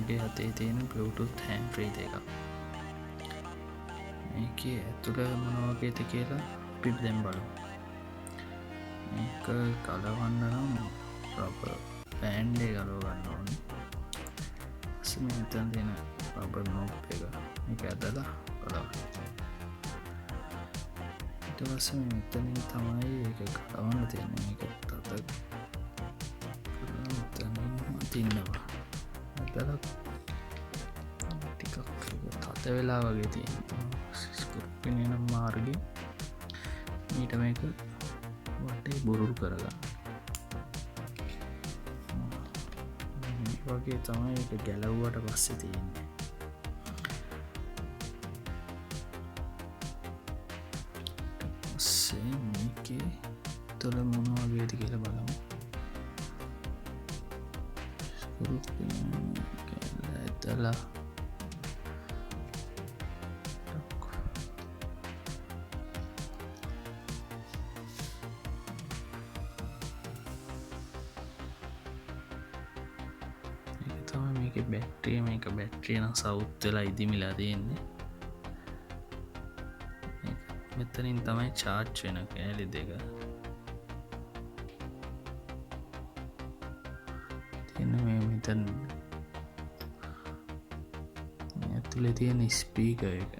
මගේ අතේ තියෙන Bluetooth hand free දෙක. මේක ඇතුළ මොනවගේද කියලා අපි දැන් බලමු. මේක ගලවන්න නම් රබර් බෑන්ඩ් එක ගලව ගන්න ඕනේ. ඊට මෙතන තියෙන රබර් නොබ් එක මේක ඇදලා ගලවන්න. ඊට පස්සේ මෙතනින් තමයි ඒක ගලවන්න තියෙන්නේ. මේක තද මෙතනින් තින්නවා. ඇදලා ටිකක් තද වෙලා වගේ තියෙනවා. ස්ක්‍රූපින් යන මාර්ගේ ඊට මේක වටේ බුරුල් කරගන්න. වගේ තමයි එක ගැලව්වට පස්සේ තියෙන්නේ. පස්සේ මේකේ තුළ මොන වගේද කියලා බලමු. ස්ක්‍රූපින් ඇදලා බැට්‍රිය මේක බැට්‍රිය නම් සෞත් වෙලා ඉදිමිලා තියෙන්නේ. මෙතනින් තමයි චාර්ජ් වෙන කෑලි දෙක තියෙන. මේ මෙතන ඇතුලේ තියෙන ස්පීකර් එක